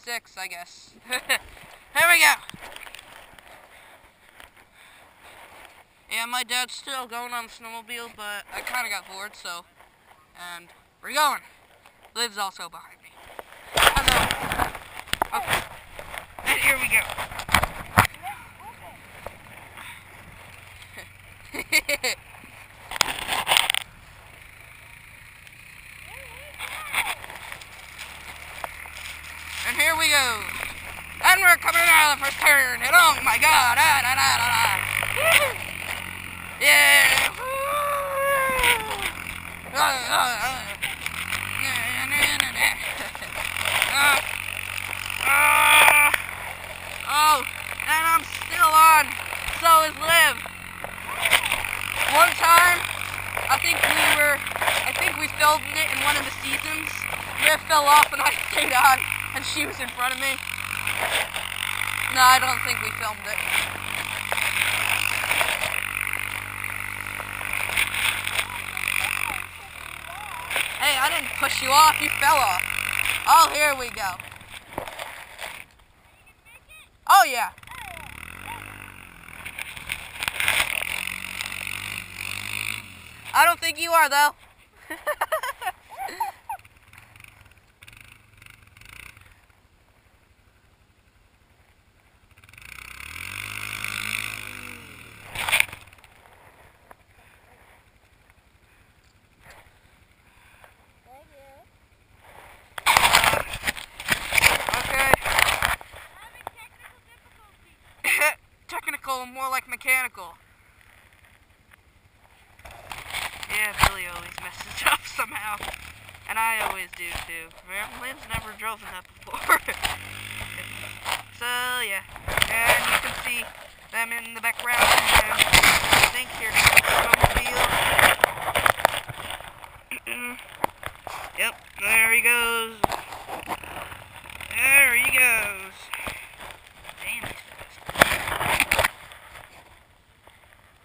6, I guess. Here we go. Yeah, my dad's still going on the snowmobile, but I kind of got bored, so, and we're going. Liv's also behind me. Hello. Okay. And here we go. And here we go. And we're coming out of the first turn. And oh my god. Yeah. Oh, and I'm still on. So is Liv. One time, I think we filmed it in one of the seasons. Liv fell off and I stayed on, and she was in front of me. No, I don't think we filmed it. Hey, I didn't push you off, you fell off. Oh, here we go. Oh, yeah. I don't think you are, though. Technical, more like mechanical. Yeah, Billy always messes up somehow. And I always do too. Liv's never driven that before. So yeah. And you can see them in the background. And I think here's the snowmobile. Yep, there he goes. There he goes. Damn it.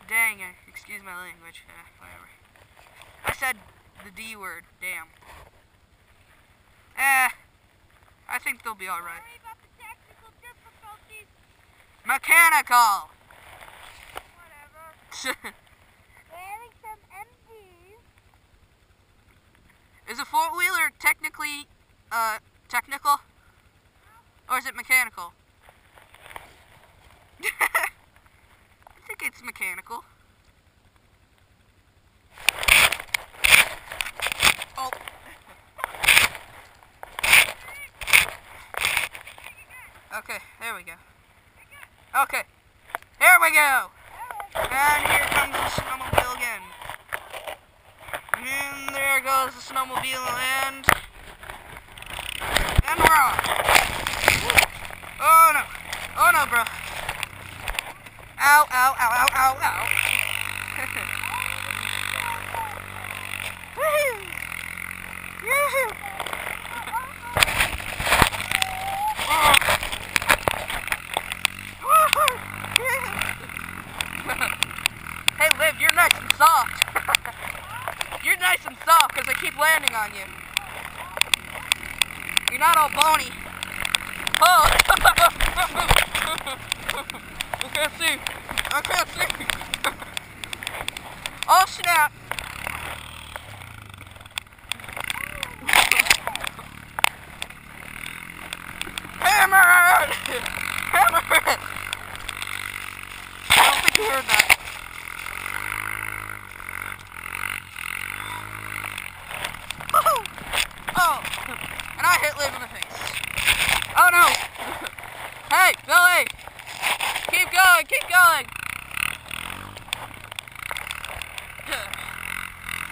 Dang, excuse my language. Whatever. I said the D word. Damn. I think they'll be alright. Sorry about the technical difficulties. Mechanical! Whatever. Wearing some MDs. Is a four-wheeler technically, technical? Or is it mechanical? I think it's mechanical. Oh. Okay, there we go. Okay, here we go. And here comes the snowmobile again. And there goes the snowmobile, and we're on. Oh no. Oh no, bro. Ow, ow, ow, ow, ow, ow. Woohoo! Woohoo! Oh. Woohoo! Hey, Liv, you're nice and soft. You're nice and soft because I keep landing on you. You're not all bony. Oh! I can't see. I can't see. Oh, snap. Hammer it! Hammer it! I don't think you heard that. Oh! And I hit Liv in the face. Oh no! Hey, Billy! Keep going, keep going!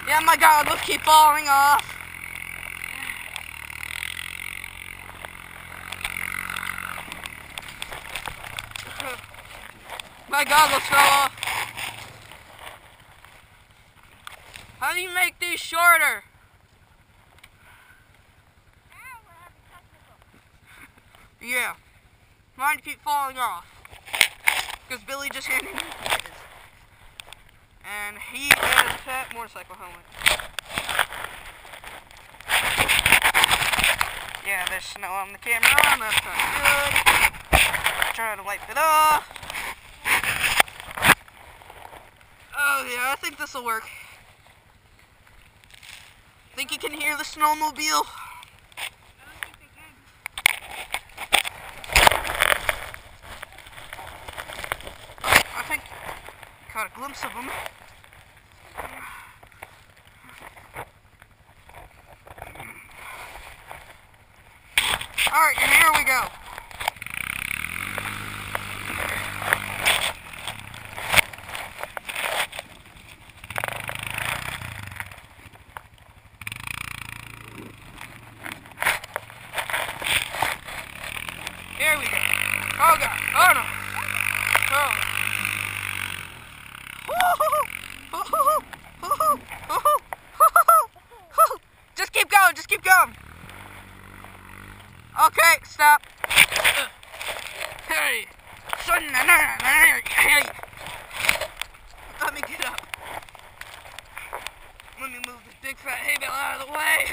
Yeah, my God, let's keep falling off. My goggles fell off. How do you make these shorter? Yeah. Mine keep falling off. Because Billy just handed me his. And he has a fat motorcycle helmet. Yeah, there's snow on the camera. That's not good. Trying to wipe it off. Oh yeah, I think this will work. Think you can hear the snowmobile? I think I caught a glimpse of them. Alright, and here we go. Here we go. Oh god. Oh no. Oh. Just keep going. Just keep going. Okay, stop. Hey. Let me get up. Let me move this big fat hay bale out of the way.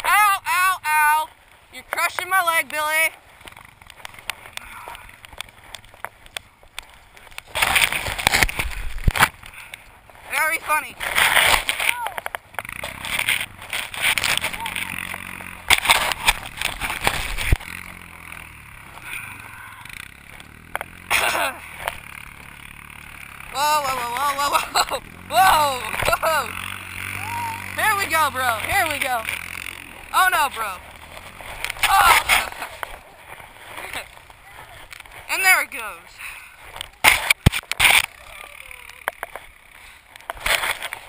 Ow, ow, ow. You're crushing my leg, Billy. Very funny. Whoa, whoa, whoa, whoa, whoa, whoa, whoa, whoa. Here we go, bro. Here we go. Oh no, bro. Oh. And there it goes.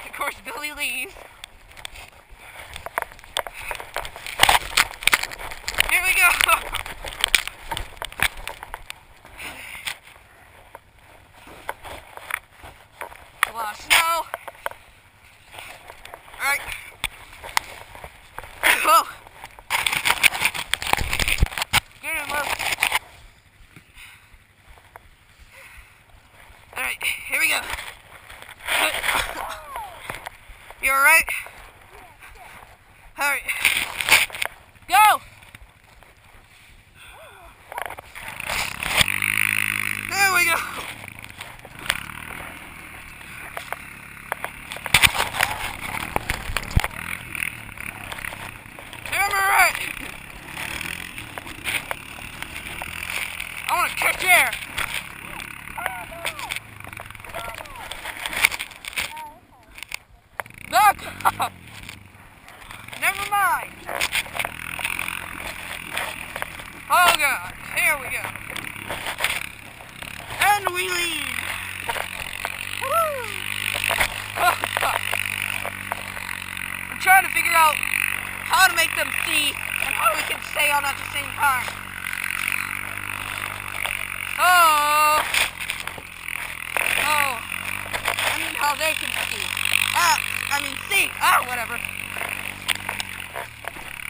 Of course, Billy leaves. Here we go. A lot of snow. Alright. Whoa. Get in, look. Alright, here we go. You alright? Alright. Go! There we go. I want to catch air. Back up. Never mind. Oh God, here we go. And we leave. Woo. I'm trying to figure out how to make them see and how we can stay on at the same time. Oh! Oh! I mean how they can see. See! Whatever.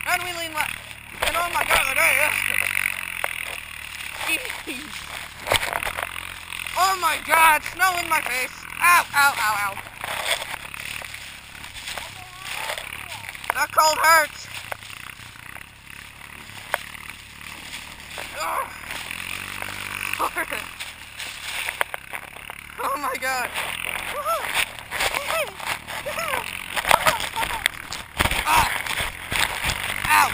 And we lean left. And oh my God, jeez. Oh my God, snow in my face. Ow, ow, ow, ow. That cold hurts. Oh my God. Ow.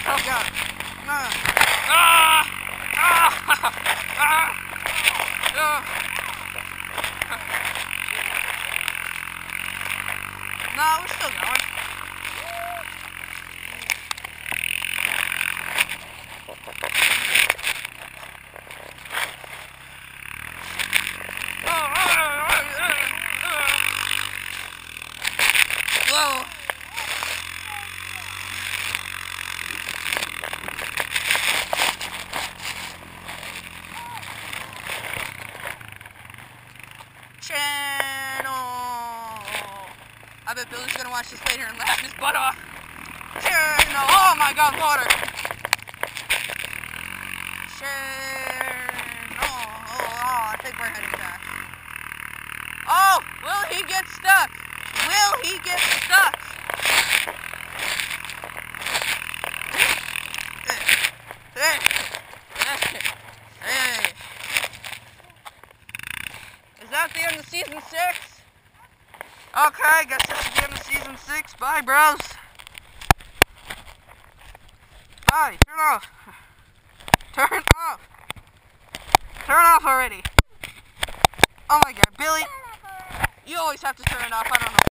Oh God. No, we're still going. Whoa. Channel. I bet Billy's gonna watch this later and laugh his butt off. Channel. Oh my God, water. Channel. Oh, I think we're heading back. Oh, will he get stuck? Will he get stuck? season 6. Okay, guess that's the end of season 6. Bye, bros. Bye. Turn off. Turn off. Turn off already. Oh my god, Billy. You always have to turn it off. I don't know.